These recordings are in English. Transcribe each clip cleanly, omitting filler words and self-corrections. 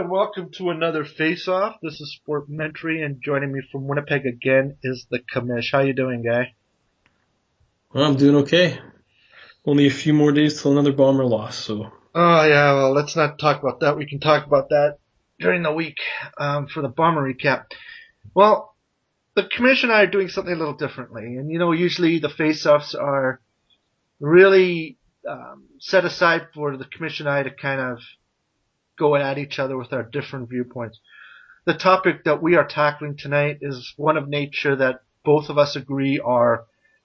and welcome to another Face-Off. This is Sportmentary, and joining me from Winnipeg again is the Comish. How you doing, guy? Well, I'm doing okay. Only a few more days till another Bomber loss, so. Oh, yeah, well, let's not talk about that. We can talk about that during the week for the Bomber recap. Well, the Commish and I are doing something a little differently. And, usually the Face-Offs are really set aside for the Commish and I to kind of go at each other with our different viewpoints. The topic that we are tackling tonight is one of nature that both of us agree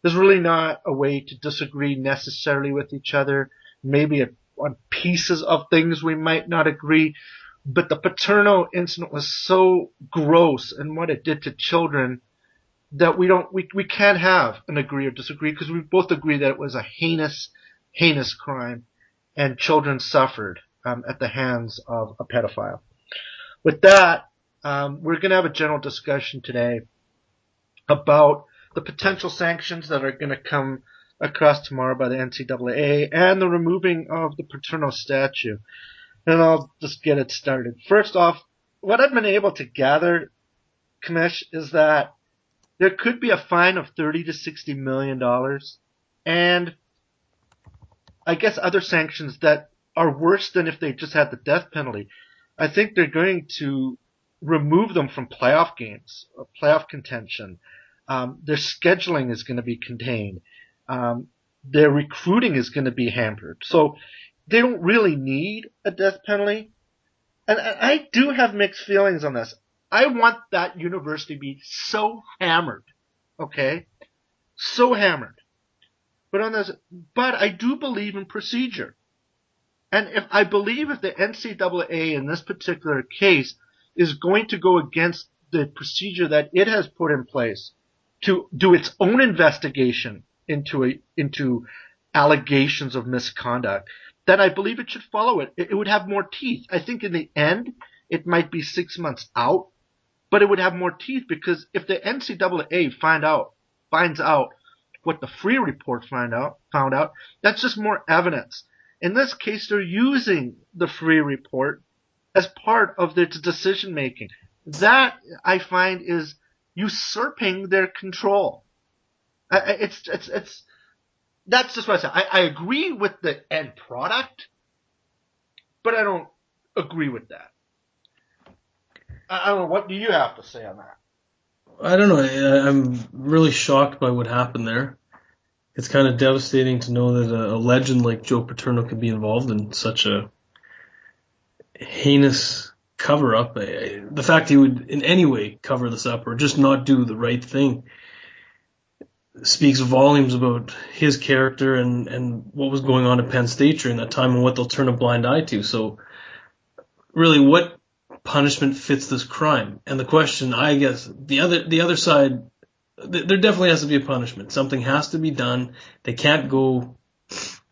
there's really not a way to disagree necessarily with each other. Maybe on pieces of things we might not agree, but the Paterno incident was so gross and what it did to children that we can't have an agree or disagree, because we both agree that it was a heinous crime and children suffered at the hands of a pedophile. With that, we're going to have a general discussion today about the potential sanctions that are going to come across tomorrow by the NCAA and the removing of the Paterno statue. And I'll just get it started. First off, what I've been able to gather, Commish, is that there could be a fine of $30 to $60 million, and I guess other sanctions that are worse than if they just had the death penalty. I think they're going to remove them from playoff games, playoff contention. Their scheduling is going to be contained. Their recruiting is going to be hampered. So they don't really need a death penalty. And I do have mixed feelings on this. I want that university to be so hammered, okay? So hammered. But I do believe in procedure. And if the NCAA in this particular case is going to go against the procedure that it has put in place to do its own investigation into allegations of misconduct, then I believe it should follow it. It would have more teeth. I think in the end, it might be 6 months out, but it would have more teeth, because if the NCAA finds out what the Free Report found out, that's just more evidence. In this case, they're using the Free Report as part of their decision making. That, I find, is usurping their control. That's just what I say. I agree with the end product, but I don't agree with that. I don't know. What do you have to say on that? I don't know. I'm really shocked by what happened there. It's kind of devastating to know that a legend like Joe Paterno could be involved in such a heinous cover-up. The fact he would in any way cover this up or just not do the right thing speaks volumes about his character and what was going on at Penn State during that time and what they'll turn a blind eye to. So really, what punishment fits this crime? And the question, I guess, the other side, there definitely has to be a punishment. Something has to be done. They can't go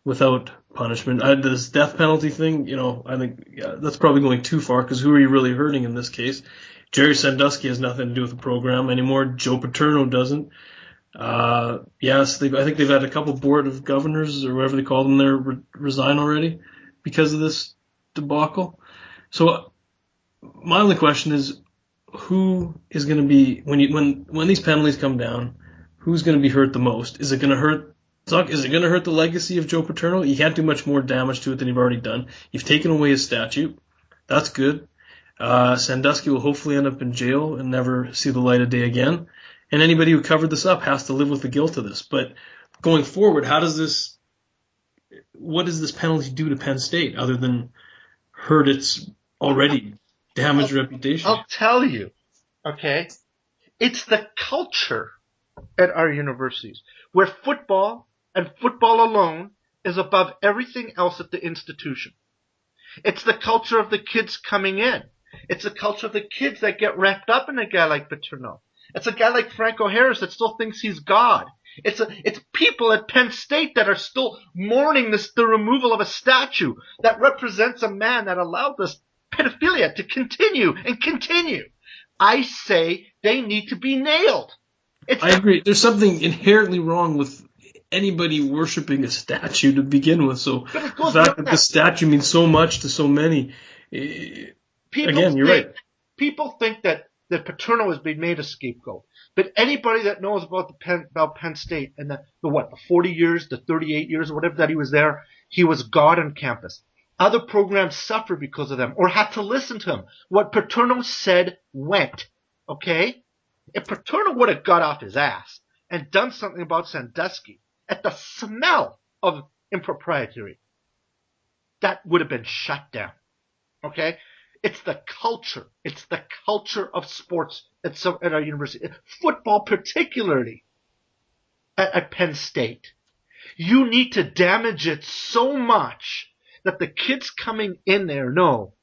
without punishment. This death penalty thing, I think that's probably going too far, because who are you really hurting in this case? Jerry Sandusky has nothing to do with the program anymore. Joe Paterno doesn't. Yes, I think they've had a couple board of governors or whatever they call them there resign already because of this debacle. So my only question is, who is going to be when these penalties come down? Who's going to be hurt the most? Is it going to hurt? Is it going to hurt the legacy of Joe Paterno? You can't do much more damage to it than you've already done. You've taken away his statue. That's good. Sandusky will hopefully end up in jail and never see the light of day again. And anybody who covered this up has to live with the guilt of this. But going forward, what does this penalty do to Penn State other than hurt its already damaged reputation? I'll tell you, okay? It's the culture at our universities where football and football alone is above everything else at the institution. It's the culture of the kids coming in. It's the culture of the kids that get wrapped up in a guy like Paterno. It's a guy like Franco Harris that still thinks he's God. It's people at Penn State that are still mourning the removal of a statue that represents a man that allowed this pedophilia to continue and continue. I say they need to be nailed. I agree. There's something inherently wrong with anybody worshiping a statue to begin with. So the fact that the statue means so much to so many, People Again, you're think, right. people think that Paterno has been made a scapegoat. But anybody that knows about Penn State and the 40 years, the 38 years, or whatever that he was there, he was God on campus. Other programs suffered because of them or had to listen to him. What Paterno said went. Okay? If Paterno would have got off his ass and done something about Sandusky at the smell of impropriety, that would have been shut down. Okay? It's the culture. It's the culture of sports at our university. Football particularly at Penn State. You need to damage it so much that the kids coming in there know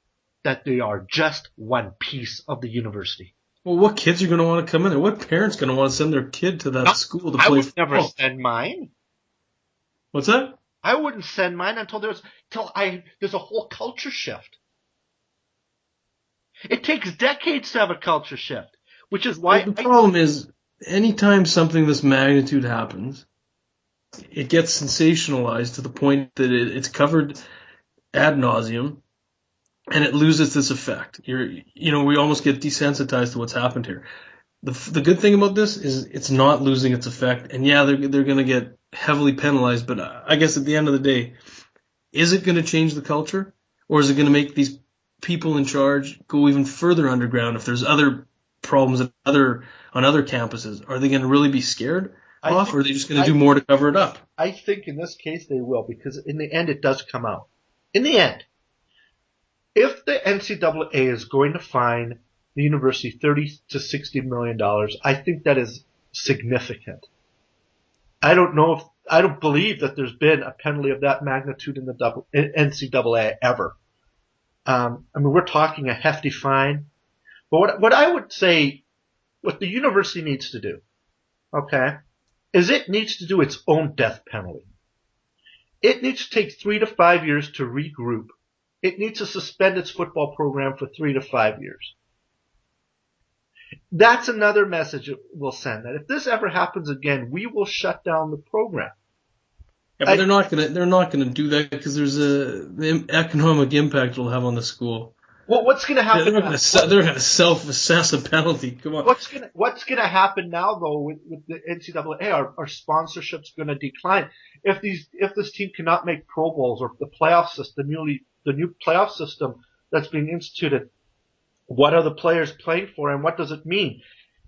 that they are just one piece of the university. Well, what kids are going to want to come in there? What parents going to want to send their kid to that school to I play would football? never send mine. What's that? I wouldn't send mine until there's a whole culture shift. It takes decades to have a culture shift, which is why the problem is anytime something this magnitude happens, it gets sensationalized to the point that it's covered ad nauseum, and it loses its effect. We almost get desensitized to what's happened here. The good thing about this is it's not losing its effect, and yeah, they're going to get heavily penalized. But I guess at the end of the day, is it going to change the culture, or is it going to make these people in charge go even further underground? If there's other problems on other campuses, are they going to really be scared off, or are they just going to do more to cover it up? I think in this case they will, because in the end it does come out. In the end, if the NCAA is going to fine the university $30 to $60 million, I think that is significant. I don't believe that there's been a penalty of that magnitude in the NCAA ever. We're talking a hefty fine. But what I would say, what the university needs to do, okay, is it needs to do its own death penalty. It needs to take 3 to 5 years to regroup. It needs to suspend its football program for 3 to 5 years. That's another message it will send, that if this ever happens again, we will shut down the program. Yeah, but they're not gonna do that because there's the economic impact it'll have on the school. Well, what's going to happen? They're gonna self-assess a penalty. Come on. What's going to happen now though with the NCAA? Our sponsorship's going to decline if this team cannot make Pro Bowls, or the playoff system, the new playoff system that's being instituted. What are the players playing for, and what does it mean?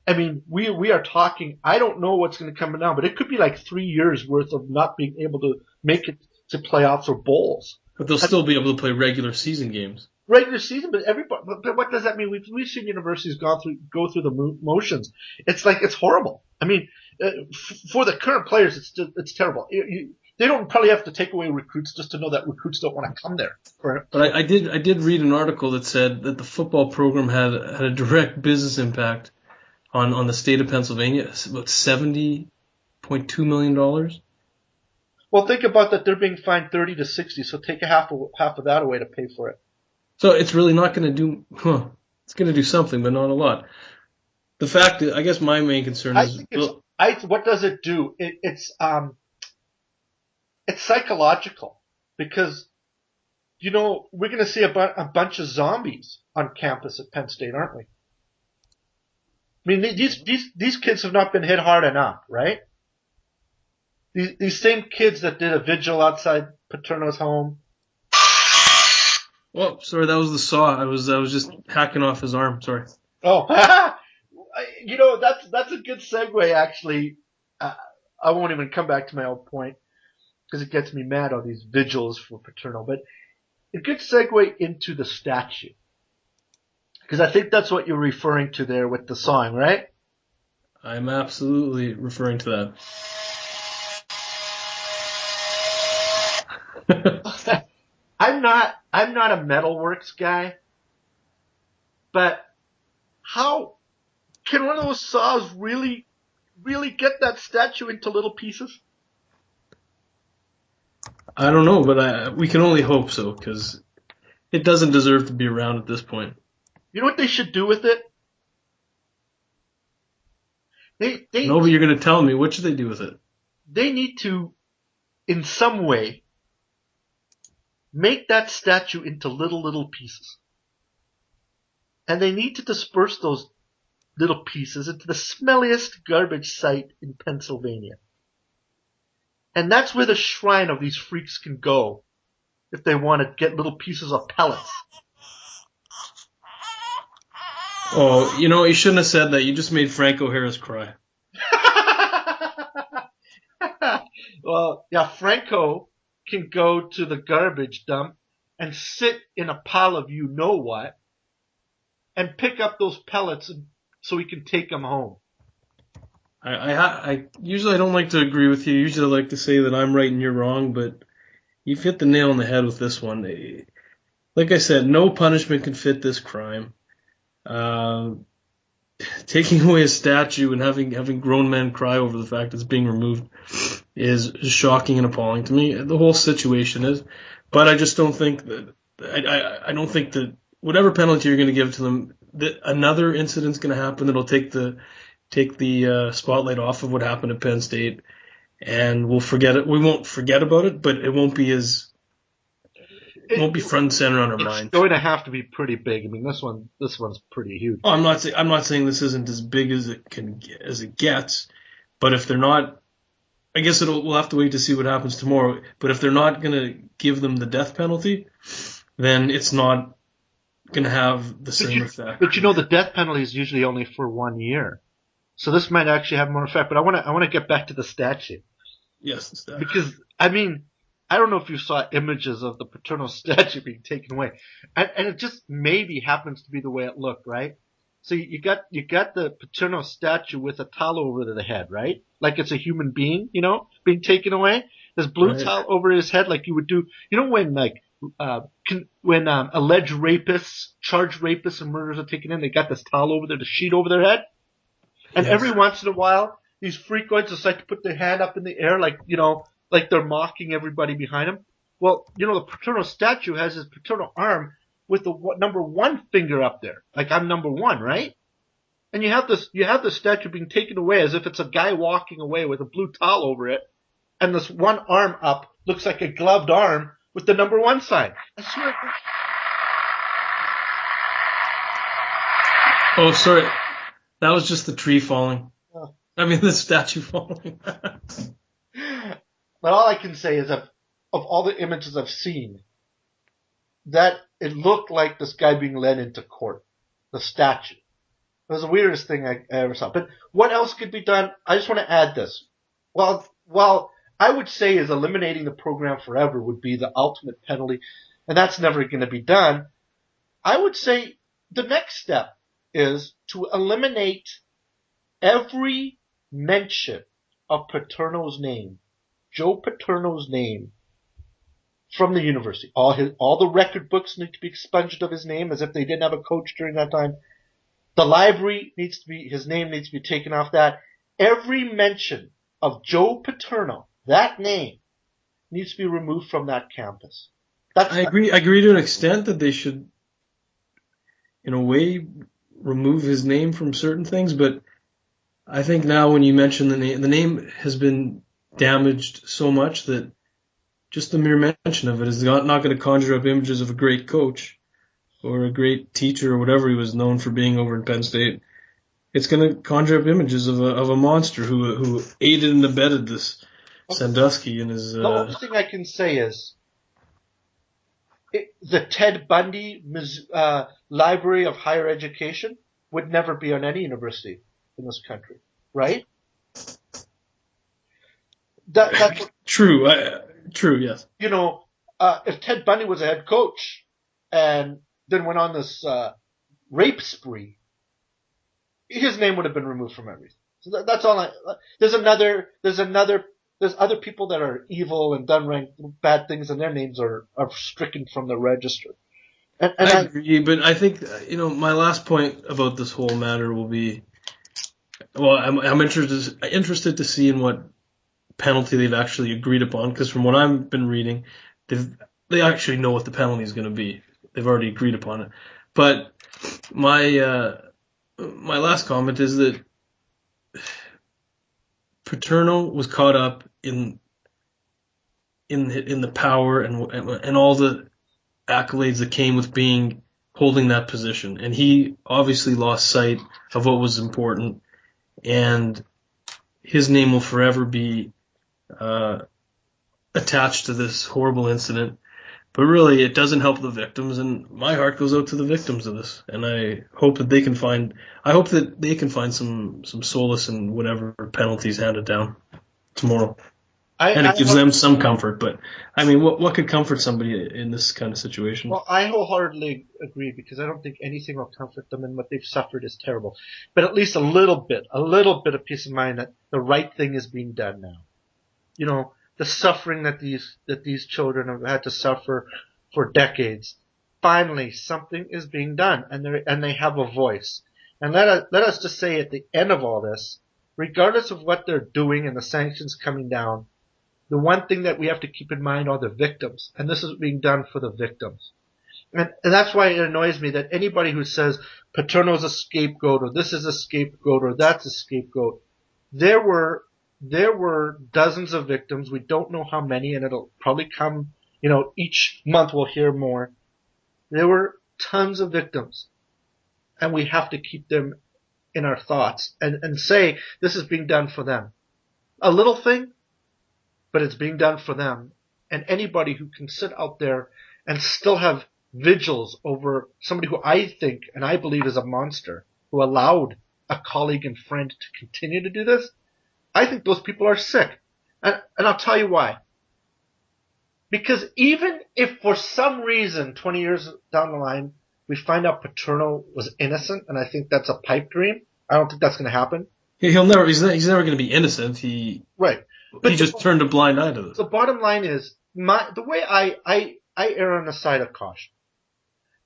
I mean, we are talking. I don't know what's going to come now, but it could be like 3 years worth of not being able to make it to playoffs or bowls. But they'll still be able to play regular season games. Regular season, but what does that mean? We've seen universities go through the motions. It's like, it's horrible. I mean, for the current players, it's terrible. They don't probably have to take away recruits just to know that recruits don't want to come there. But I did read an article that said that the football program had a direct business impact on the state of Pennsylvania. It's about $70.2 million. Well, think about that. They're being fined 30 to 60, so take half of that away to pay for it. So it's really not going to do. It's going to do something, but not a lot. The fact is, I guess my main concern is. What does it do? It's psychological, because we're going to see a bunch of zombies on campus at Penn State, aren't we? I mean, these kids have not been hit hard enough, right? These same kids that did a vigil outside Paterno's home. Oh, sorry, that was the saw. I was just hacking off his arm. Sorry. Oh, that's a good segue, actually. I won't even come back to my old point, because it gets me mad on these vigils for Paterno. But a good segue into the statue, because I think that's what you're referring to there with the song, right? I'm absolutely referring to that. I'm not a metalworks guy, but how can one of those saws really get that statue into little pieces? I don't know, but we can only hope so, because it doesn't deserve to be around at this point. You know what they should do with it? No, but you're going to tell me. What should they do with it? They need to, in some way, make that statue into little pieces. and they need to disperse those little pieces into the smelliest garbage site in Pennsylvania. And that's where the shrine of these freaks can go if they want to get little pieces of pellets. Oh, you shouldn't have said that. You just made Franco Harris cry. Well, yeah, Franco can go to the garbage dump and sit in a pile of you-know-what and pick up those pellets so he can take them home. I usually I don't like to agree with you. Usually I like to say that I'm right and you're wrong, but you've hit the nail on the head with this one. Like I said, no punishment can fit this crime. Taking away a statue and having grown men cry over the fact it's being removed is shocking and appalling to me. The whole situation is, but I just don't think that I don't think that whatever penalty you're going to give to them, that another incident's going to happen that'll take the spotlight off of what happened at Penn State, and we'll forget it. We won't forget about it, but it won't be front and center on our mind. It's going to have to be pretty big. I mean, this one's pretty huge. Oh, I'm not saying this isn't as big as it gets, but if they're not, I guess we'll have to wait to see what happens tomorrow. But if they're not going to give them the death penalty, then it's not going to have the same effect. But the death penalty is usually only for 1 year, so this might actually have more effect. But I want to get back to the statue. Yes, the statue. Because I mean, I don't know if you saw images of the Paterno statue being taken away, and it just maybe happens to be the way it looked, right? So you got the Paterno statue with a towel over the head, right? Like it's a human being, being taken away. There's blue towel over his head, like you would do, when alleged rapists, charged rapists and murderers are taken in, they got this towel over there, the sheet over their head, and every once in a while, these freakoids decide to put their hand up in the air, like they're mocking everybody behind them. Well, the Paterno statue has his Paterno arm with the number 1 finger up there. Like, I'm number 1, right? And you have the statue being taken away as if it's a guy walking away with a blue towel over it, and this one arm up looks like a gloved arm with the number 1 sign. I swear. Oh, sorry. That was just the tree falling. Oh. I mean, the statue falling. But all I can say is of all the images I've seen, that it looked like this guy being led into court, the statue. It was the weirdest thing I ever saw. But what else could be done? I just want to add this. Well, I would say is eliminating the program forever would be the ultimate penalty, and that's never going to be done. I would say the next step is to eliminate every mention of Paterno's name, Joe Paterno's name, from the university. All the record books need to be expunged of his name as if they didn't have a coach during that time. The library his name needs to be taken off that. Every mention of Joe Paterno, that name, needs to be removed from that campus. I agree to an extent that they should, in a way, remove his name from certain things, but I think now when you mention the name has been damaged so much that just the mere mention of it is not going to conjure up images of a great coach or a great teacher or whatever he was known for being over in Penn State. It's going to conjure up images of a monster who aided and abetted this Sandusky and his. The only thing I can say is the Ted Bundy Library of Higher Education would never be on any university in this country, right? That's true. True. Yes. If Ted Bundy was a head coach and then went on this rape spree, his name would have been removed from everything. So that's all. There's other people that are evil and done bad things, and their names are stricken from the register. And I agree, but I think my last point about this whole matter will be, well, I'm interested to see in what penalty they've actually agreed upon, because from what I've been reading, they actually know what the penalty is going to be. They've already agreed upon it. But my last comment is that Paterno was caught up in the power and all the accolades that came with being holding that position. And he obviously lost sight of what was important, and his name will forever be attached to this horrible incident. But really, it doesn't help the victims, and my heart goes out to the victims of this. And I hope that they can find some solace in whatever penalties handed down tomorrow. And it gives them some comfort. But I mean, what could comfort somebody in this kind of situation? Well, I wholeheartedly agree, because I don't think anything will comfort them, and what they've suffered is terrible. But at least a little bit of peace of mind that the right thing is being done now. You know, the suffering that these children have had to suffer for decades. Finally, something is being done, and they have a voice. And let us just say at the end of all this, regardless of what they're doing and the sanctions coming down, the one thing that we have to keep in mind are the victims, and this is being done for the victims. And that's why it annoys me that anybody who says Paterno's a scapegoat, or this is a scapegoat, or that's a scapegoat, there were dozens of victims. We don't know how many, and it'll probably come, each month we'll hear more. There were tons of victims, and we have to keep them in our thoughts and say this is being done for them. A little thing, but it's being done for them. And anybody who can sit out there and still have vigils over somebody who I think and I believe is a monster, who allowed a colleague and friend to continue to do this, I think those people are sick. And I'll tell you why. Because even if for some reason 20 years down the line we find out Paterno was innocent, and I think that's a pipe dream, I don't think that's going to happen. He's never going to be innocent. Right. But he just turned a blind eye to this. The bottom line is, the way I err on the side of caution.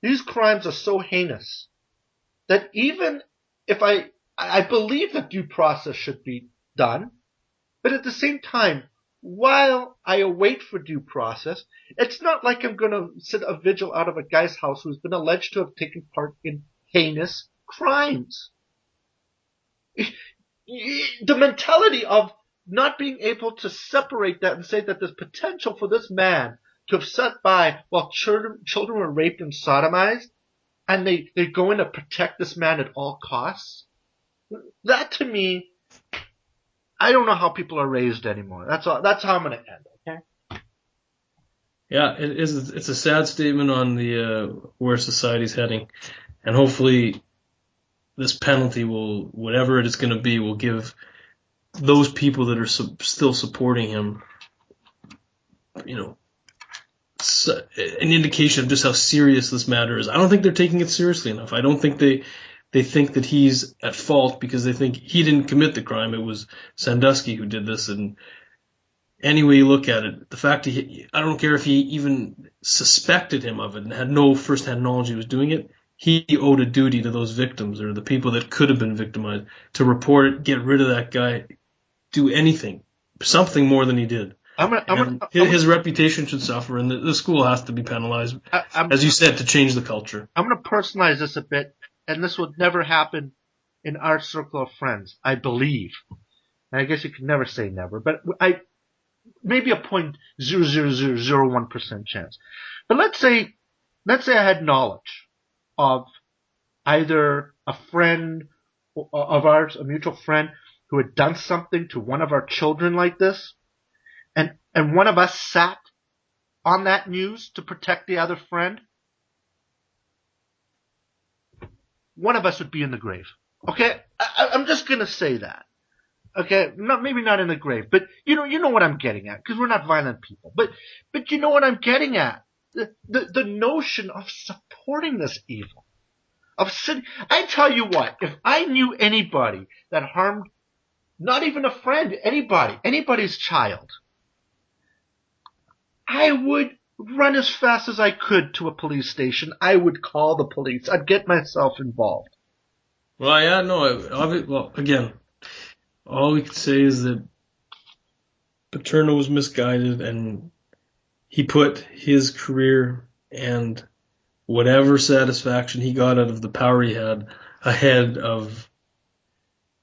These crimes are so heinous that even if I believe that due process should be done, but at the same time, while I await for due process, it's not like I'm going to sit a vigil out of a guy's house who's been alleged to have taken part in heinous crimes. The mentality of not being able to separate that and say that there's potential for this man to have sat by while children were raped and sodomized, and they go in to protect this man at all costs. That, to me, I don't know how people are raised anymore. That's all. That's how I'm going to end. Okay. Yeah, it is. It's a sad statement on the where society's heading, and hopefully, this penalty will, whatever it is going to be, will give those people that are still supporting him, an indication of just how serious this matter is. I don't think they're taking it seriously enough. I don't think they think that he's at fault because they think he didn't commit the crime. It was Sandusky who did this. And any way you look at it, the fact I don't care if he even suspected him of it and had no first-hand knowledge he was doing it. He owed a duty to those victims, or the people that could have been victimized, to report it, get rid of that guy, do anything, something more than he did. His reputation should suffer, and the school has to be penalized, as you said, to change the culture. I'm going to personalize this a bit, and this would never happen in our circle of friends, I believe. And I guess you could never say never, but maybe a 0.00001% chance. But let's say I had knowledge of either a friend of ours, a mutual friend, who had done something to one of our children like this, and one of us sat on that news to protect the other friend, one of us would be in the grave. Okay? I'm just going to say that. Okay? Maybe not in the grave, but you know what I'm getting at, because we're not violent people. But you know what I'm getting at. The notion of supporting this evil. I tell you what, if I knew anybody that harmed, not even a friend, anybody's child, I would run as fast as I could to a police station. I would call the police. I'd get myself involved. Well, yeah, no. Well, again, all we can say is that Paterno was misguided, and he put his career and whatever satisfaction he got out of the power he had ahead of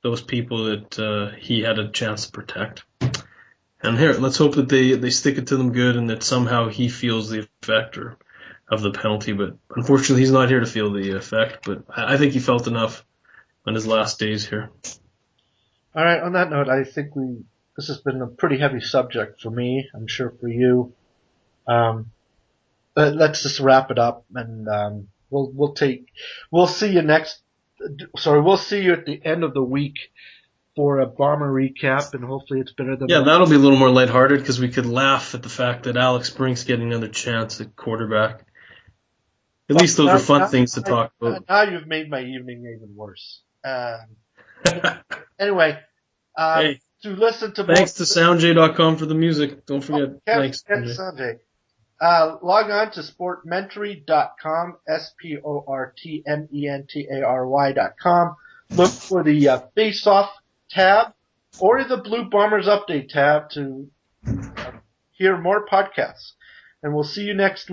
those people that he had a chance to protect. And here, let's hope that they stick it to them good, and that somehow he feels the effect, or of the penalty, but unfortunately he's not here to feel the effect. But I think he felt enough on his last days here. All right. On that note, I think this has been a pretty heavy subject for me. I'm sure for you. But let's just wrap it up, and we'll see you we'll see you at the end of the week for a Bomber recap, and hopefully it's better than. Yeah, that'll be a little more lighthearted because we could laugh at the fact that Alex Brink's getting another chance at quarterback. At least those are fun things to talk about. Now you've made my evening even worse. Anyway, Hey, to listen to thanks to soundj.com for the music. Don't forget. Thanks, Sanjay. Log on to sportmentary.com, sportmentary.com. Look for the face-off tab or the Blue Bombers update tab to hear more podcasts. And we'll see you next week.